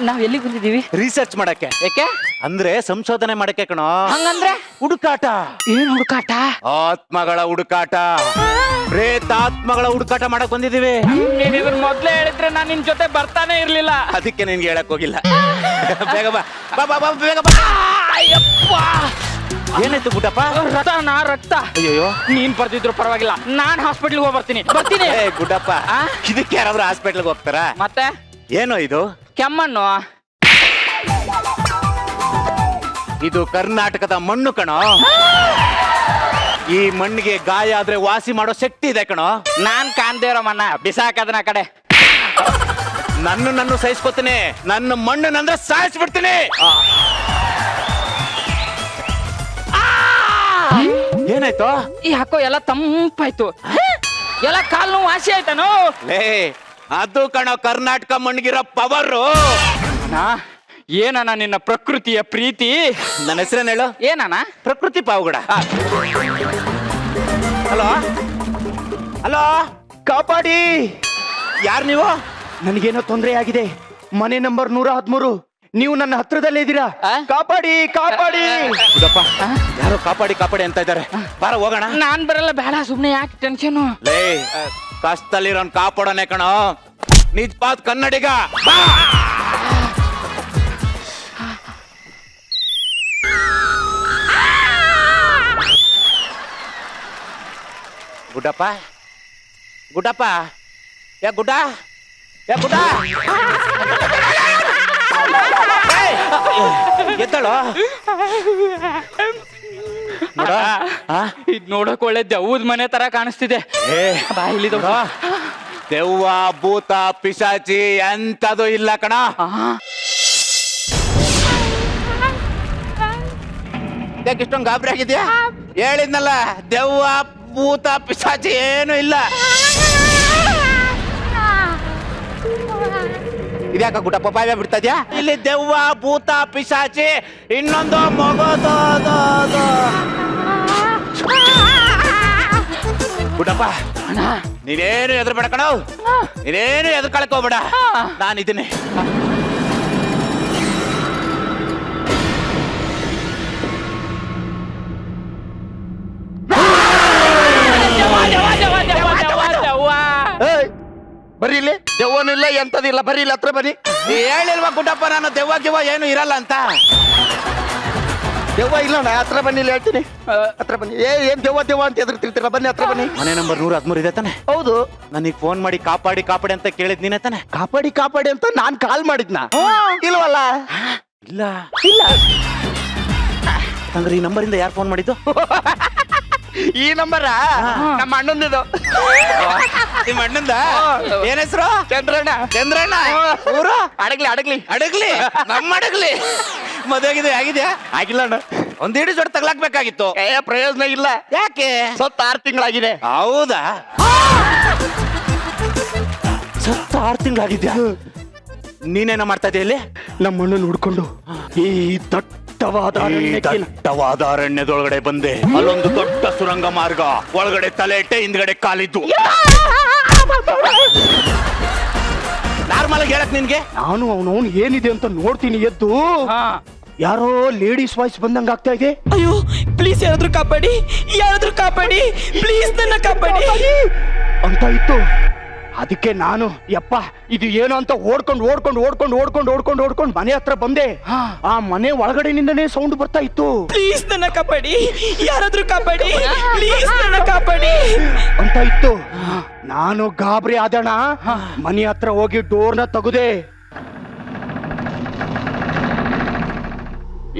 ನಾವ್ ಎಲ್ಲಿಗೆ ಬಂದಿದೀವಿ? ರಿಸರ್ಚ್ ಮಾಡಕ್ಕೆ. ಯಾಕೆ? ಅಂದ್ರೆ ಸಂಶೋಧನೆ ಮಾಡಕ್ಕೆ ಕಣೋ. ಹಂಗಂದ್ರೆ ಹುಡುಕಾಟ. ಏನ್ ಹುಡುಕಾಟ? ಆತ್ಮಗಳ ಹುಡುಕಾಟ, ಪ್ರೇತಾತ್ಮಗಳ ಹುಡುಕಾಟ ಮಾಡಕ್ ಬಂದಿದೀವಿ. ನೀನ್ ಇದನ್ನ ಮೊದ್ಲೇ ಹೇಳಿದ್ರೆ ನಾನ್ ನಿನ್ ಜೊತೆ ಬರ್ತಾನೆ ಇರ್ಲಿಲ್ಲ. ಅದಕ್ಕೆ ನಿನ್ಗೆ ಹೇಳಕ್ ಹೋಗಿಲ್ಲ. ಬೇಗ ಬಾ ಬಾ ಬಾ ಬಾ ಬೇಗ ಬಾ. ಅಯ್ಯಪ್ಪ, ಏನಾಯ್ತು ಗುಡ್ಡಪ್ಪ? ರಕ್ತ. ಅಯ್ಯೋ, ನೀನ್ ಬರ್ದಿದ್ರು ಪರವಾಗಿಲ್ಲ, ನಾನ್ ಹಾಸ್ಪಿಟ್ಲ್ಗೆ ಹೋಗಿ ಬರ್ತೀನಿ. ಏ ಗುಡ್ಡಪ್ಪ, ಇದಕ್ಕೆ ಯಾರಾದ್ರೂ ಹಾಸ್ಪಿಟ್ಲ್ಗೆ ಹೋಗ್ತಾರಾ? ಮತ್ತೆ ಏನೋ ಇದು? ಕೆಮ್ಮಣ್ಣು. ಇದು ಕರ್ನಾಟಕದ ಮಣ್ಣು ಕಣೋ. ಈ ಮಣ್ಣಿಗೆ ಗಾಯ ಆದ್ರೆ ವಾಸಿ ಮಾಡೋ ಶಕ್ತಿ ಇದೆ ಕಣೋ. ನಾನ್ ಕಾಣ್ದೇ ಇರೋ ಮಣ್ಣ ಬಿಸಾಕದನ ಕಡೆ. ನನ್ನ ಸಹಿಸ್ಕೊತೀನಿ, ನನ್ನ ಮಣ್ಣನ್ನಂದ್ರೆ ಸಾಯಿಸ್ಬಿಡ್ತೀನಿ. ಏನಾಯ್ತು? ಯಾಕೋ ಎಲ್ಲ ತಂಪಾಯ್ತು. ಎಲ್ಲ ಕಾಲ್ ನೋವು ವಾಸಿ ಆಯ್ತಾನು. ಲೇ, ಅದು ಕಣೋ ಕರ್ನಾಟಕ ಮಣ್ಣಿಗಿರೋ ಪವರು. ಏನಣ್ಣ ನಿನ್ನ ಪ್ರಕೃತಿಯ ಪ್ರೀತಿ? ನನ್ನ ಹೆಸರೇನು ಹೇಳು? ಏನಣ್ಣ? ಪ್ರಕೃತಿ ಪಾವುಗಡ. ಹಲೋ ಹಲೋ, ಕಾಪಾಡಿ. ಯಾರು ನೀವು? ನನಗೇನೋ ತೊಂದರೆ ಆಗಿದೆ. ಮನೆ ನಂಬರ್ 113. ನೀವು ನನ್ನ ಹತ್ರದಲ್ಲೇ ಇದ್ದೀರಾ? ಆ? ಕಾಪಾಡಿ ಕಾಪಾಡಿ. ಗುಡಪ್ಪ, ಯಾರೋ ಕಾಪಾಡಿ ಕಾಪಾಡಿ ಅಂತ ಇದ್ದಾರೆ. ಬಾರ ಹೋಗೋಣ. ನಾನ್ ಬರಲ್ಲ, ಬೇಡ, ಸುಮ್ನೆ ಯಾಕೆ ಟೆನ್ಷನ್? ಲೇ, ಕಷ್ಟದಲ್ಲಿರೋನ್ ಕಾಪಾಡೋನೆ ಕಣೋ, ನಿಜವಾದ ಕನ್ನಡಿಗ. ಬಾ. ಗುಡ್ಡಪ್ಪ, ಗುಡ್ಡಪ್ಪ, ಯಾ ಗುಡ್ಡ, ಯಾ ಗುಡ್ಡ, ಎದ್ದಳು. ಇದ್ ನೋಡಕ್ ಒಳ್ಳೆ ದೆವ್ವದ ಮನೆ ತರ ಕಾಣಿಸ್ತಿದೆ. ಬಾ ಇಲ್ಲಿ. ದೆವ್ವ, ಭೂತ, ಪಿಶಾಚಿ ಎಂತದು ಇಲ್ಲ ಕಣ. ಯಾಕೆ ಇಷ್ಟೊಂದು ಗಾಬರಿ ಆಗಿದ್ಯಾ? ಹೇಳಿದ್ನಲ್ಲ, ದೆವ್ವ, ಭೂತ, ಪಿಶಾಚಿ ಏನು ಇಲ್ಲ. ಇದ್ಯಾಕ ಗುಡ್ಡಪ್ಪ ಬಾಯ ಬಿಡ್ತಾ ಇದ್ಯಾ? ಇಲ್ಲಿ ದೆವ್ವ, ಭೂತ, ಪಿಶಾಚಿ, ಇನ್ನೊಂದು ಮಗೋದು. ಗುಡ್ಡಪ್ಪ, ನೀನೇನು ಎದುರು ಬೇಡ ಕಣ, ನೀನೇನು ಎದುರು ಕಳ್ಕೋಬೇಡ, ನಾನಿದ್ದೀನಿ. ಬರ್ರಿ ಇಲ್ಲಿ. ದೆವ್ವನೂ ಇಲ್ಲ, ಎಂತದಿಲ್ಲ. ಬರ್ರಿ ಇಲ್ಲಿ, ಹತ್ರ ಬನ್ನಿ. ಹೇಳಿಲ್ವಾ ಗುಡ್ಡಪ್ಪ, ನಾನು ದೆವ್ವ ಗಿವ್ವ ಏನು ಇರಲ್ಲ ಅಂತ. ದೆವ್ವ ಇಲ್ಲ, ನಾ ಹತ್ರ ಬನ್ನಿ, ಇಲ್ಲಿ ಹೇಳ್ತೀನಿ. ಹತ್ರ ಬನ್ನಿ. ಏನ್ ದೆವ್ವ ಅಂತ ಎದುರ್ತಿರ್ತೀರ? ಬನ್ನಿ, ಹತ್ರ ಬನ್ನಿ. ಮನೆ ನಂಬರ್ 113 ಇದೆ ತಾನೆ? ಹೌದು. ನನಗೆ ಫೋನ್ ಮಾಡಿ ಕಾಪಾಡಿ ಕಾಪಾಡಿ ಅಂತ ಕೇಳಿದ್ ನೀನೇ ತಾನೆ? ಕಾಪಾಡಿ ಅಂತ ನಾನ್ ಕಾಲ್ ಮಾಡಿದ್ನ? ಇಲ್ವಲ್ಲ. ಇಲ್ಲ ಇಲ್ಲ. ಅಂದ್ರೆ ಈ ನಂಬರಿಂದ ಯಾರು ಫೋನ್ ಮಾಡಿದ್ದು? ಈ ನಂಬರ ನಮ್ಮ ಅಣ್ಣಂದಿದು. ನಿಮ್ಮ ಅಣ್ಣಂದ? ಏನ್ ಹೆಸರು? ಚಂದ್ರಣ್ಣ. ಚಂದ್ರಣ್ಣ. ಊರು? ಅಡಗ್ಲಿ. ನಮ್ಮ ಅಡಗ್ಲಿ. ಮದುವೆ ಆಗಿದ್ಯಾ? ಆಗಿಲ್ಲ ಅಣ್ಣ. ಒಂದಿಡಿ ಜೋಡಿ ತಗ್ಲಾಕ್ಬೇಕಾಗಿತ್ತು. ಪ್ರಯೋಜನ ಇಲ್ಲ. ಯಾಕೆ? ಸತ್ತ 6 ತಿಂಗಳಾಗಿದೆ. ಹೌದಾ? ಸತ್ತ 6 ತಿಂಗಳಾಗಿದ್ಯಾ? ನೀನೇನ ಮಾಡ್ತಾ ಇದೆಯಾ ಇಲ್ಲಿ? ನಮ್ಮ ಅಣ್ಣನ ಹುಡ್ಕೊಂಡು ಈ ದಟ್ಟವಾದ ಅರಣ್ಯದೊಳಗಡೆ ಬಂದೆ. ಅಲ್ಲೊಂದು ದೊಡ್ಡ ಸುರಂಗ ಮಾರ್ಗ, ಒಳಗಡೆ ತಲೆ ಇಟ್ಟೆ, ಹಿಂದ್ಗಡೆ ಕಾಲಿದ್ದು. ನಾರ್ಮಲ್ ಆಗಿ ಹೇಳಕ್ ನಿನ್ಗೆ? ನಾನು ಅವನವನು ಏನಿದೆ ಅಂತ ನೋಡ್ತೀನಿ. ಎದ್ದು ಯಾರೋ ಲೇಡೀಸ್ ವಾಯ್ಸ್ ಬಂದಂಗ ಆಗ್ತಾ ಇದೆ. ಅಯ್ಯೋ ಪ್ಲೀಸ್ ಯಾರಾದ್ರೂ ಕಾಪಾಡಿ ಪ್ಲೀಸ್ ನನ್ನ ಕಾಪಾಡಿ ಅಂತ ಇತ್ತು. ಅದಕ್ಕೆ ನಾನು ಯಪ್ಪ ಇದು ಏನು ಅಂತ ಓಡ್ಕೊಂಡು ಮನೆ ಹತ್ರ ಬಂದೆ. ಆ ಮನೆ ಒಳಗಡೆನಿಂದನೇ ಸೌಂಡ್ ಬರ್ತಾ ಇತ್ತು. ಪ್ಲೀಸ್ ನನ್ನ ಕಾಪಾಡಿ, ಯಾರಾದ್ರೂ ಕಾಪಾಡಿ, ಪ್ಲೀಸ್ ನನ್ನ ಕಾಪಾಡಿ ಅಂತ ಇತ್ತು. ನಾನು ಗಾಬರಿ ಆದಣ, ಮನೆ ಹತ್ರ ಹೋಗಿ ಡೋರ್ನ ತೆಗೆದೆ.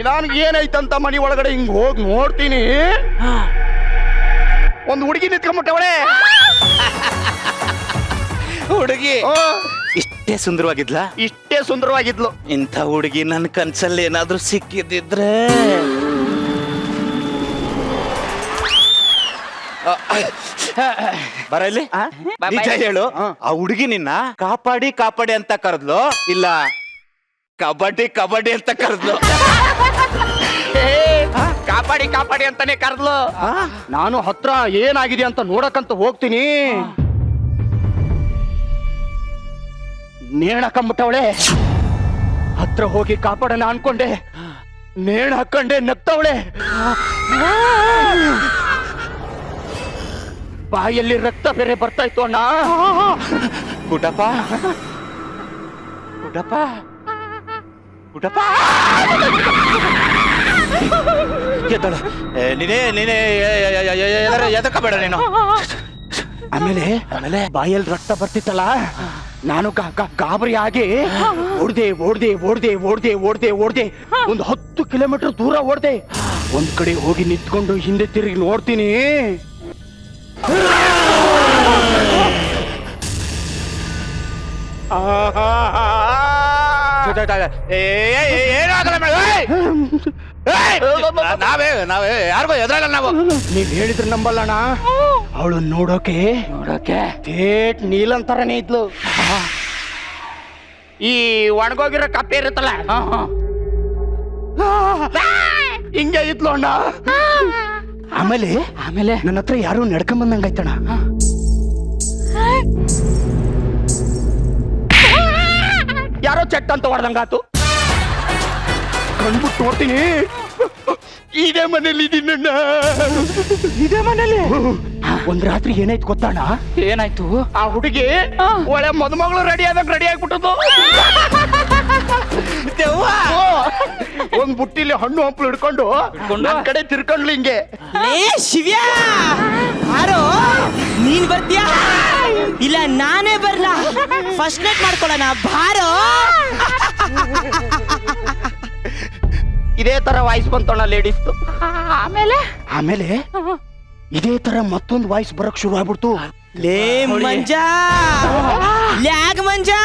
ನಾನು ಏನಾಯ್ತಂತ ಮನೆ ಒಳಗಡೆ ಹಿಂಗ್ ಹೋಗಿ ನೋಡ್ತೀನಿ, ಒಂದು ಹುಡುಗಿ ನಿಂತ್ಕೊಂಡ್ಬಿಟ್ಟವಳೆ. ಹುಡುಗಿ ಇಷ್ಟೇ ಸುಂದರವಾಗಿದ್ಲಾ? ಇಷ್ಟೇ ಸುಂದರವಾಗಿದ್ಲು. ಇಂಥ ಹುಡುಗಿ ನನ್ನ ಕನ್ಸಲ್ಲಿ ಏನಾದ್ರೂ ಸಿಕ್ಕಿದ್ರೆ ಬರ ಇಲ್ಲಿ. ನಿಜ ಹೇಳು, ಆ ಹುಡುಗಿ ನಿನ್ನ ಕಾಪಾಡಿ ಕಾಪಾಡಿ ಅಂತ ಕರೆದ್ಲು, ಇಲ್ಲ ಕಬಡ್ಡಿ ಅಂತ ಕರೆದ್ಲು? ಕಾಪಾಡಿ ಅಂತಾನೆ ಕರೆದ್ಲು. ನಾನು ಹತ್ರ ಏನಾಗಿದೆ ಅಂತ ನೋಡಕಂತ ಹೋಗ್ತೀನಿ, ನೇಣಕಂಬಿಟ್ಟವಳೆ. ಹತ್ರ ಹೋಗಿ ಕಾಪಾಡೋಣ ಅನ್ಕೊಂಡೆ, ನೇಣು ಹಾಕೊಂಡೆ ನಗ್ತಾವಳೆ. ಬಾಯಲ್ಲಿ ರಕ್ತ ಬೇರೆ ಬರ್ತಾ ಇತ್ತು ಅಣ್ಣ. ಗುಡ್ಡಪ್ಪ ಗುಡ್ಡಪ್ಪ ಗುಡ್ಡಪ್ಪ ಎದ್ದಳು. ನೀನೇ ಎದಕ್ಕಬೇಡ ನೀನು. ಆಮೇಲೆ ಬಾಯಲ್ಲಿ ರಕ್ತ ಬರ್ತಿತ್ತಲ್ಲ, ನಾನು ಗಾಬರಿ ಆಗಿ ಓಡ್ದೆ ಒಂದು 10 ಕಿಲೋಮೀಟರ್ ದೂರ ಓಡ್ದೆ. ಒಂದ್ ಕಡೆ ಹೋಗಿ ನಿಂತ್ಕೊಂಡು ಹಿಂದೆ ತಿರುಗಿ ನೋಡ್ತೀನಿ, ನಾವೇ ಯಾರಿಗೋ ಎದ್ರಲ್ಲ ನಾವು. ನೀವ್ ಹೇಳಿದ್ರೆ ನಂಬಲ್ಲಣ್ಣ, ಅವಳು ನೋಡೋಕೆ ಥೇಟ್ ನೀಲನ್ ತರನೇ ಇದ್ಲು. ಈ ಒಣಗೋಗಿರೋ ಕಪ್ಪೆ ಇರುತ್ತಲ್ಲ, ಹಿಂಗೆ ಇದ್ಲು ಅಣ್ಣ. ಆಮೇಲೆ ನನ್ನ ಹತ್ರ ಯಾರು ನಡ್ಕೊಂಡ್ ಬಂದಂಗಾಯ್ತಣ್ಣ. ಯಾರೋ ಚೆಟ್ ಅಂತ ಹೊಡೆದಂಗಾತು. ಕಣ್ಬಿಟ್ಟು ನೋಡ್ತೀನಿ, ಇದೇ ಮನೇಲಿ ಇದೀನಣ್ಣ. ಇದೇ ಮನೇಲಿ ಒಂದ್ ರಾತ್ರಿ ಏನಾಯ್ತು ಗೊತ್ತಣ್ಣ? ಏನಾಯ್ತು? ಆ ಹುಡುಗಿ ಒಳ್ಳೆ ಮದುಮಗಳು ರೆಡಿ ಆಗ್ಬಿಟ್ಟದು. ಒಂದ್ ಬುಟ್ಟಿಲಿ ಹಣ್ಣು ಹಂಪಲು ಹಿಡ್ಕೊಂಡು ನನ್ ಕಡೆ ತಿರ್ಕೊಂಡ್ಲು ಹಿಂಗೆ. ಶಿವ್ಯಾ, ಯಾರೋ ನೀನ್ ಬರ್ತೀಯಾ ಇಲ್ಲ ನಾನೇ ಬರ್ಲಾ? ಫಸ್ಟ್ ನೈಟ್ ಮಾಡ್ಕೊಳ್ಳೋಣ ಬಾರೋ. ಇದೇ ತರ ವಾಯ್ಸ್ ಬಂತಣ್ಣ ಲೇಡೀಸ್. ಆಮೇಲೆ ಇದೇ ತರ ಮತ್ತೊಂದು ವಾಯ್ಸ್ ಬರಕ್ ಶುರು ಆಗ್ಬಿಡ್ತು. ಲೇ ಮಂಜಾ, ಲ್ಯಾಗ್ ಮಂಜಾ,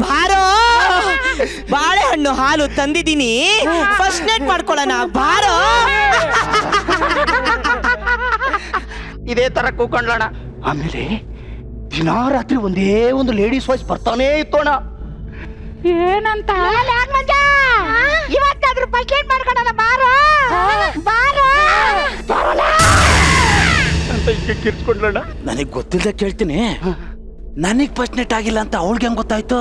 ಬಾರೋ, ಬಾಳೆಹಣ್ಣು ಹಾಲು ತಂದಿದ್ದೀನಿ, ಫಸ್ಟ್ ನೈಟ್ ಮಾಡ್ಕೊಳ್ಳೋಣ ಬಾರೋ. ಇದೇ ತರ ಕೂಕೊಂಡ್ಲಣ್ಣ. ಆಮೇಲೆ ದಿನಾ ರಾತ್ರಿ ಒಂದೇ ಒಂದು ಲೇಡೀಸ್ ವಾಯ್ಸ್ ಬರ್ತಾನೇ ಇತ್ತೋಣ. ಏನಂತ? ಇವತ್ತಾದ್ರೂ ಫಸ್ಟ್ ನೈಟ್ ಮಾಡ್ಕೊಳ್ಳೋಣ ಬಾರೋ ಅಂತ ಹಿಂಗೆ ಕಿರ್ಚ್ಕೊಂಡ್ಲಣ್ಣ. ನನಗ್ ಗೊತ್ತಿಲ್ಲದೆ ಕೇಳ್ತೀನಿ, ನನಗ್ ಫಸ್ಟ್ ನೈಟ್ ಆಗಿಲ್ಲ ಅಂತ ಅವಳಿಗೆ ಹೆಂಗ್ ಗೊತ್ತಾಯ್ತು?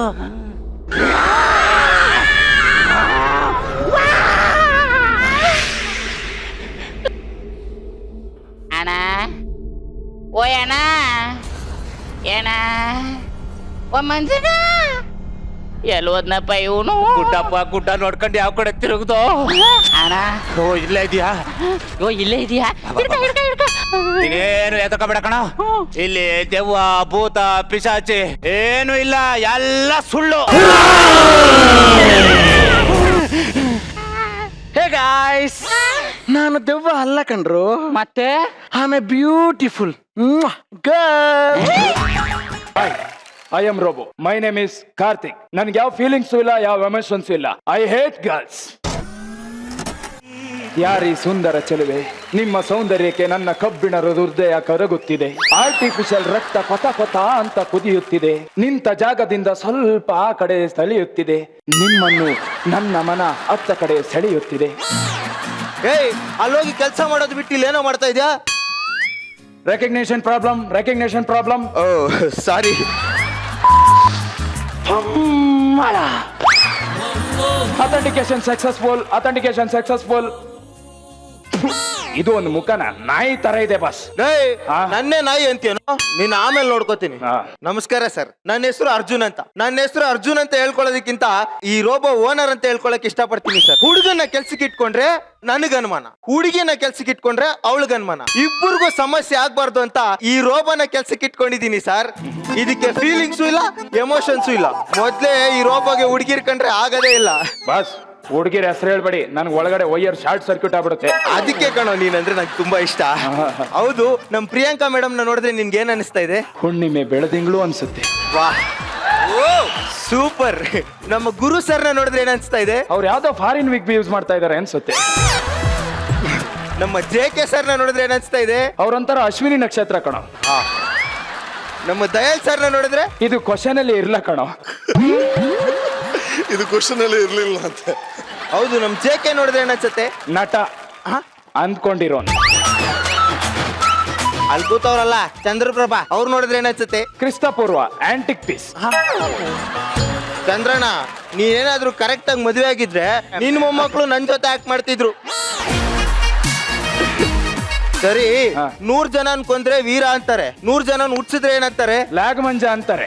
ಅಣ್ಣ, ಓಯ್ ಅಣ್ಣ, ಏನ ಓ ಮಂಜನ ಎಲ್ಲೋದ್ನಪ್ಪ ಇವನು? ಗುಡ್ಡ ನೋಡ್ಕೊಂಡು ಯಾವ ಕಡೆ ತಿರುಗ್ದು? ಅಣ್ಣ, ಇಲ್ಲೇ ಇದೆಯಾ? ಇಲ್ಲೇ ಇದೆಯಾ? ನೀನೇನು ಎದಕಬೇಡ ಕಣ. ಇಲ್ಲಿ ದೆವ್ವ ಭೂತ ಪಿಶಾಚಿ ಏನು ಇಲ್ಲ, ಎಲ್ಲ ಸುಳ್ಳು. ಹೇ ಗಾಯ್ಸ್, ನಾನು ದೆವ್ವ ಅಲ್ಲ ಕಣ್ರು. ಮತ್ತೆ I am A beautiful girl. I am Robo. My name is Karthik. ನನಗೆ ಯಾವ ಫೀಲಿಂಗ್ಸ್ ಇಲ್ಲ, ಯಾವ ಎಮೋಷನ್ಸ್ ಇಲ್ಲ. I hate girls. ಯಾರಿ ಸುಂದರ ಚೆಲುವೆ, ನಿಮ್ಮ ಸೌಂದರ್ಯಕ್ಕೆ ನನ್ನ ಕಬ್ಬಿಣ ಹೃದಯ ಕರಗುತ್ತಿದೆ. ಆರ್ಟಿಫಿಷಿಯಲ್ ರಕ್ತ ಕೊತ ಕೊತ ಅಂತ ಕುದಿಯುತ್ತಿದೆ. ನಿಂತ ಜಾಗದಿಂದ ಸ್ವಲ್ಪ ಆ ಕಡೆ ಸೆಳೆಯುತ್ತಿದೆ. ನಿಮ್ಮನ್ನು ನನ್ನ ಮನ ಅತ್ತ ಕಡೆ ಸೆಳೆಯುತ್ತಿದೆ. ಏಯ್, ಅಲ್ಲೋಗಿ ಕೆಲಸ ಮಾಡೋದು ಬಿಟ್ಟು ಇಲ್ಲಿ ಏನೋ ಮಾಡ್ತಾ ಇದ್ಯಾ? Recognition problem. Oh sorry. Authentication successful. ಇದು ಒಂದು ಮುಖನ ನಾಯಿ ತರ ಇದೆ ಬಾಸ್. ನನ್ನೇ ನಾಯಿ ಅಂತೀನೋ? ನಿನ್ನ ಆಮೇಲೆ ನೋಡ್ಕೋತೀನಿ. ಹಾ. ನಮಸ್ಕಾರ ಸರ್, ನನ್ನ ಹೆಸರು ಅರ್ಜುನ್ ಅಂತ ಹೇಳ್ಕೊಳ್ಳೋದಕ್ಕಿಂತ ಈ ರೋಬೋ ಓನರ್ ಅಂತ ಹೇಳ್ಕೊಳಕ್ ಇಷ್ಟಪಡ್ತೀನಿ ಸರ್. ಹುಡುಗನ ಕೆಲ್ಸಕ್ಕೆ ಇಟ್ಕೊಂಡ್ರೆ ನನಗ್ ಅನುಮಾನ, ಹುಡುಗಿನ ಕೆಲ್ಸಕ್ಕೆ ಇಟ್ಕೊಂಡ್ರೆ ಅವಳಿಗೆ ಅನುಮಾನ. ಇಬ್ಬರಿಗೂ ಸಮಸ್ಯೆ ಆಗ್ಬಾರ್ದು ಅಂತ ಈ ರೋಬೋನ ಕೆಲ್ಸಕ್ಕೆ ಇಟ್ಕೊಂಡಿದೀನಿ ಸರ್. ಇದಕ್ಕೆ ಫೀಲಿಂಗ್ಸು ಇಲ್ಲ, ಎಮೋಷನ್ಸು ಇಲ್ಲ. ಮೊದ್ಲೇ ಈ ರೋಬೋಗೆ ಹುಡುಗಿರ್ ಕಂಡ್ರೆ ಆಗದೇ ಇಲ್ಲ ಬಾಸ್. ಹುಡುಗಿರ ಹೆಸರು ಹೇಳ್ಬೇಡಿ, ನನ್ಗೆ ಒಳಗಡೆ ವೈಯರ್ ಶಾರ್ಟ್ ಸರ್ಕ್ಯೂಟ್ ಆಗ್ಬಿಡುತ್ತೆ. ಅದಕ್ಕೆ ಕಣೋ ನೀನಂದ್ರೆ ನಂಗೆ ತುಂಬಾ ಇಷ್ಟ. ಹೌದು, ನಮ್ ಪ್ರಿಯಾಂಕಾ ಮೇಡಮ್ ನ ನೋಡಿದ್ರೆ ನಿನ್ಗೆ ಏನ್ ಅನಿಸ್ತಾ ಇದೆ? ಹುಣ್ಣಿಮೆ ಬೆಳದಿಂಗಳು ಅನ್ಸುತ್ತೆ. ವಾಹ್, ಸೂಪರ್. ನಮ್ಮ ಗುರು ಸರ್ನ ನೋಡಿದ್ರೆ ಏನ್ ಅನ್ಸ್ತಾ ಇದೆ? ಅವ್ರು ಯಾವ್ದೋ ಫಾರಿನ್ ವಿಗ್ ಯೂಸ್ ಮಾಡ್ತಾ ಇದಾರೆ ಅನ್ಸುತ್ತೆ. ನಮ್ಮ JK ಸರ್ನ ನೋಡಿದ್ರೆ ಏನ್ ಅನ್ಸ್ತಾ ಇದೆ? ಅವ್ರೊಂಥರ ಅಶ್ವಿನಿ ನಕ್ಷತ್ರ ಕಣೋ. ನಮ್ಮ ದಯಾಲ್ ಸರ್ನ ನೋಡಿದ್ರೆ ಇದು ಕ್ವಶನ್ ಅಲ್ಲಿ ಇರ್ಲ ಕಣೋ. ಇದು ಕ್ವಶನ್ ಅಲ್ಲಿ ಇರ್ಲಿಲ್ಲ ಅಂತ. ಹೌದು, ನಮ್ JK ನೋಡಿದ್ರೆ ಏನ್ ಅನ್ಸುತ್ತೆ? ನಟ ಅಂದ್ಕೊಂಡಿರೋನ್. ಅಲ್ಲಿ ಕೂತವ್ರಲ್ಲ ಚಂದ್ರಪ್ರಭಾ, ಅವ್ರು ನೋಡಿದ್ರೆ ಏನ್ ಅನ್ಸುತ್ತೆ? ಕ್ರಿಸ್ತಪೂರ್ವ ಆಂಟಿಕ್ ಪೀಸ್. ಚಂದ್ರಣ್ಣ ನೀನೇನಾದ್ರೂ ಕರೆಕ್ಟ್ ಆಗಿ ಮದುವೆ ಆಗಿದ್ರೆ ನಿನ್ ಮೊಮ್ಮಕ್ಳು ನನ್ ಜೊತೆ ಆಕ್ಟ್ ಮಾಡ್ತಿದ್ರು. ಸರಿ, 100 ಜನನ್ ಕೊಂದ್ರೆ ವೀರ ಅಂತಾರೆ, 100 ಜನನ್ ಹುಟ್ಸಿದ್ರೆ ಏನಂತಾರೆ? ಲ್ಯಾಗ್ ಮಂಜ ಅಂತಾರೆ.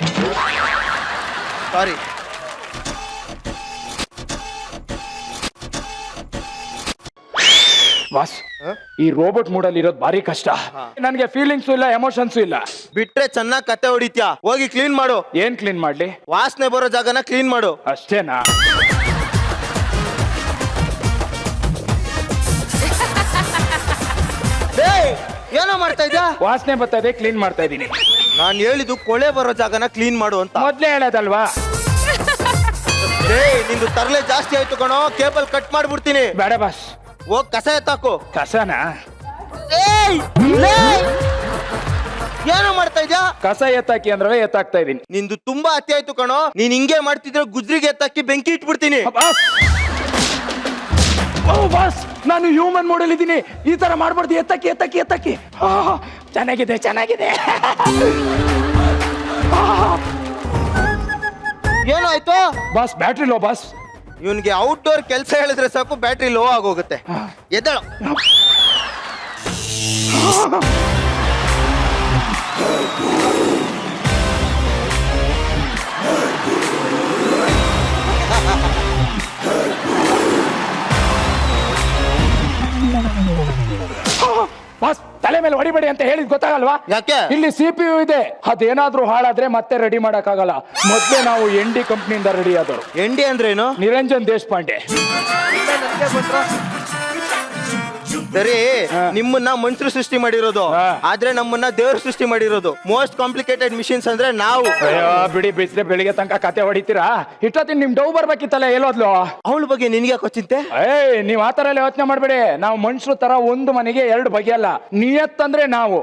ಸಾರಿ. ಬಾಸ್, ಈ ರೋಬೋಟ್ ಮೂಡಲ್ಲಿ ಇರೋದು ಭಾರಿ ಕಷ್ಟ. ನನ್ಗೆ ಫೀಲಿಂಗ್ಸು ಇಲ್ಲ, ಎಮೋಷನ್ಸು ಇಲ್ಲ. ಬಿಟ್ರೆ ಚೆನ್ನಾಗ್ ಕತೆ ಹೊಡಿತ್ಯಾ, ಹೋಗಿ ಕ್ಲೀನ್ ಮಾಡು. ಏನ್ ಕ್ಲೀನ್ ಮಾಡ್ಲಿ? ವಾಸನೆ ಬರೋ ಜಾಗನ ಕ್ಲೀನ್ ಮಾಡು. ಅಷ್ಟೇನಾ? ಏನೋ ಮಾಡ್ತಾ ಇದ್ಯಾ? ವಾಸನೆ ಬರ್ತಾ ಇದೆ, ಕ್ಲೀನ್ ಮಾಡ್ತಾ ಇದೀನಿ. ನಾನ್ ಹೇಳಿದ್ದು ಕೊಳೆ ಬರೋ ಜಾಗನ ಕ್ಲೀನ್ ಮಾಡು ಅಂತ. ಮೊದ್ಲೇ ಹೇಳೋದಲ್ವಾ? ನಿಂದು ತರಲೆ ಜಾಸ್ತಿ ಆಯ್ತು ಕಣೋ, ಕೇಬಲ್ ಕಟ್ ಮಾಡ್ಬಿಡ್ತೀನಿ. ಬೇಡ ಬಾಸ್. ಹೋಗ್ ಕಸ ಎತ್ತಾಕು. ಕಸನಾ? ಏನೋ ಮಾಡ್ತಾ ಇದ್ಯಾ? ಕಸ ಎತ್ತಾಕಿ ಅಂದ್ರೆ ಎತ್ತಾಕ್ತಾ ಇದೀನಿ. ನಿಂದು ತುಂಬಾ ಅತಿ ಆಯ್ತು ಕಣೋ. ನೀನ್ ಹಿಂಗೆ ಮಾಡ್ತಿದ್ರೆ ಗುಜ್ರಿಗೆ ಎತ್ತಾಕಿ ಬೆಂಕಿ ಇಟ್ಬಿಡ್ತೀನಿ. ಬಾಸ್, ಓ ಬಾಸ್, ನಾನು ಹ್ಯೂಮನ್ ಮೋಡಲ್ ಇದ್ದೀನಿ. ಈ ತರ ಮಾಡ್ಬಾರ್ದು. ಎತ್ತಕ್ಕಿ ಎತ್ತಕ್ಕಿ ಎತ್ತಕ್ಕಿ. ಚೆನ್ನಾಗಿದೆ ಚೆನ್ನಾಗಿದೆ. ಏನೋ ಆಯ್ತು? Boss, battery low boss. ಇವನ್ಗೆ ಔಟ್ಡೋರ್ ಕೆಲಸ ಹೇಳಿದ್ರೆ ಸಾಕು ಬ್ಯಾಟ್ರಿ ಲೋ ಆಗೋಗುತ್ತೆ. ಎದ್ದೇಳು. ಬಾಸ್, ತಲೆ ಮೇಲೆ ಹೊಡಿಬೇಡಿ ಅಂತ ಹೇಳಿದ್ ಗೊತ್ತಾಗಲ್ವಾ? ಯಾಕೆ? ಇಲ್ಲಿ CPU ಇದೆ. ಅದೇನಾದ್ರೂ ಹಾಳಾದ್ರೆ ಮತ್ತೆ ರೆಡಿ ಮಾಡಕ್ಕಾಗಲ್ಲ. ಮೊದ್ಲೇ ನಾವು ND ಕಂಪ್ನಿಯಿಂದ ರೆಡಿ ಆದವರು. ಎಂಡಿ ಅಂದ್ರೇನು? ನಿರಂಜನ್ ದೇಶಪಾಂಡೆ. ಸರಿ, ನಿಮ್ಮನ್ನ ಮನುಷ್ಯರು ಸೃಷ್ಟಿ ಮಾಡಿರೋದು, ಆದ್ರೆ ನಮ್ಮನ್ನ ದೇವರು ಸೃಷ್ಟಿ ಮಾಡಿರೋದು. ಮೋಸ್ಟ್ ಕಾಂಪ್ಲಿಕೇಟೆಡ್ ಮಿಷಿನ್ಸ್ ಅಂದ್ರೆ ನಾವು. ಅಯ್ಯೋ ಬಿಡಿ, ಬಿಸ್ರೆ ಬೆಳಿಗ್ಗೆ ತನಕ ಕತೆ ಹೊಡಿತೀರಾ. ಇಷ್ಟೊತ್ತಿನ ನಿಮ್ ಡೌ ಬರ್ಬೇಕಿತ್ತಲ್ಲ, ಎಲ್ಲೋದ್ಲು? ಅವಳ ಬಗ್ಗೆ ನಿನ್ಗೆ ಯಾಕೋ ಚಿಂತೆ? ನೀವ್ ಆತರ ಎಲ್ಲ ಯೋಚನೆ ಮಾಡ್ಬೇಡಿ. ನಾವು ಮನುಷ್ಯರು ತರ ಒಂದು ಮನೆಗೆ 2 ಬಗೆಯಲ್ಲ. ನಿಯತ್ತಂದ್ರೆ ನಾವು.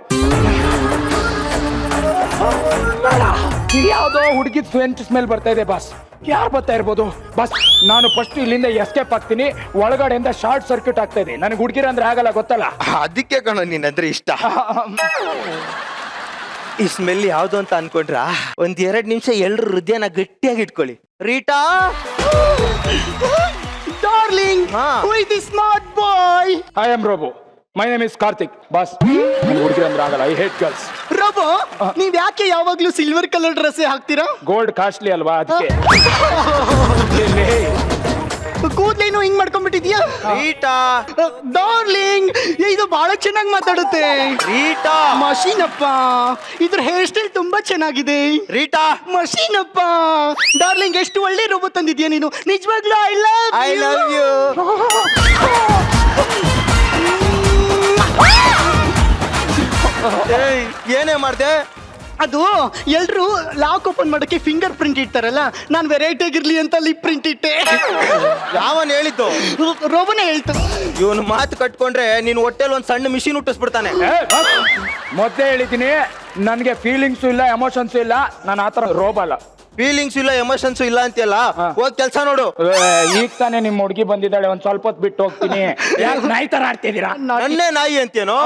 ಯಾವ್ದೋ ಹುಡುಗಿ ಸ್ವೆಂಟ್ ಸ್ಮೆಲ್ ಬರ್ತಾ ಇದೆ ಬಾಸ್. ಯಾರು ಬರ್ತಾ ಇರ್ಬೋದು ಬಾಸ್? ನಾನು ಫಸ್ಟ್ ಇಲ್ಲಿಂದ ಎಸ್ಕೇಪ್ ಆಗ್ತೀನಿ. ಒಳಗಡೆಯಿಂದ ಶಾರ್ಟ್ ಸರ್ಕ್ಯೂಟ್ ಆಗ್ತಾ ಇದೆ. ನನಗೆ ಹುಡುಗಿರ ಅಂದ್ರೆ ಆಗಲ್ಲ, ಗೊತ್ತಲ್ಲ? ಅದಕ್ಕೆ ಕಣೋ ನೀನಂದ್ರೆ ಇಷ್ಟ. ಈ ಸ್ಮೆಲ್ ಯಾವ್ದು ಅಂತ ಅನ್ಕೊಂಡ್ರ? 1-2 ನಿಮಿಷ ಎಲ್ರು ಹೃದಯನ ಗಟ್ಟಿಯಾಗಿ ಇಟ್ಕೊಳ್ಳಿ. Rita darling, who is the smart boy? I am robo. My name is Karthik. Boss, ನನಗೆ ಹುಡುಗಿರ ಅಂದ್ರೆ ಆಗಲ್ಲ. I hate girls. ರೋಬೋ, ನೀವ್ ಯಾಕೆ ಯಾವಾಗ್ಲೂ ಸಿಲ್ವರ್ ಕಲರ್ ಡ್ರೆಸ್ ಹಾಕ್ತೀರಾ? ಗೋಲ್ಡ್ ಕಾಸ್ಟ್ಲಿ ಅಲ್ವಾ, ಅದಕ್ಕೆ. ಕೂದ್ಲೇನು ಹಿಂಗ್ ಮಾಡ್ಕೊಂಡ್ಬಿಟ್ಟಿದ್ಯಾ? ರೀಟಾ ಡಾರ್ಲಿಂಗ್, ಇದು ಬಹಳ ಚೆನ್ನಾಗಿ ಮಾತಾಡುತ್ತೆ. ರೀಟಾ ಮಷೀನ್ ಅಪ್ಪ, ಇದ್ರ ಹೇರ್ ಸ್ಟೈಲ್ ತುಂಬಾ ಚೆನ್ನಾಗಿದೆ. ರೀಟಾ ಮಷೀನ್ ಅಪ್ಪ. ಡಾರ್ಲಿಂಗ್, ಎಷ್ಟು ಒಳ್ಳೆ ರೋಬೋ ತಂದಿದ್ಯಾ ನೀನು. ನಿಜವಾಗ್ಲೂ ಐ ಲವ್ ಯು. ಏನೇ ಮಾಡ್ದೆ? ಅದು ಎಲ್ರು ಲಾಕ್ ಓಪನ್ ಮಾಡಕ್ಕೆ ಫಿಂಗರ್ ಪ್ರಿಂಟ್ ಇಡ್ತಾರಲ್ಲ, ನಾನು ವೆರೈಟಿ ಆಗಿರ್ಲಿ ಅಂತ ಲಿಪ್ ಪ್ರಿಂಟ್ ಇಟ್ಟೆ. ಯಾವನ್ ಹೇಳಿದ್ದು? ರೋಬೋನೇ ಹೇಳ್ತು. ಇವನು ಮಾತು ಕಟ್ಕೊಂಡ್ರೆ ನೀನು ಹೊಟ್ಟೆಲ್ ಒಂದ್ ಸಣ್ಣ ಮಿಷಿನ್ ಹುಟ್ಟಿಸ್ಬಿಡ್ತಾನೆ. ಮೊದ್ಲೇ ಹೇಳಿದ್ದೀನಿ, ನನ್ಗೆ ಫೀಲಿಂಗ್ಸು ಇಲ್ಲ, ಎಮೋಷನ್ಸು ಇಲ್ಲ. ನಾನು ಆತರ ರೋಬಲ್ಲ. ಫೀಲಿಂಗ್ಸ್ ಇಲ್ಲ, ಎಮೋಷನ್ಸ್ ಇಲ್ಲ ಅಂತೆಲ್ಲ. ಹೋಗ್ ಕೆಲ್ಸ ನೋಡು. ಈಗ ತಾನೇ ನಿಮ್ ಹುಡುಗಿ ಬಂದಿದ್ದಾಳೆ, ಒಂದ್ ಸ್ವಲ್ಪ ಹೊತ್ತು ಬಿಟ್ಟು ಹೋಗ್ತೀನಿ. ಯಾಕೆ ನಾಯಿ ತರ ಆಡ್ತಿದ್ದೀರಾ? ನನ್ನೇ ನಾಯಿ ಅಂತೇನೋ?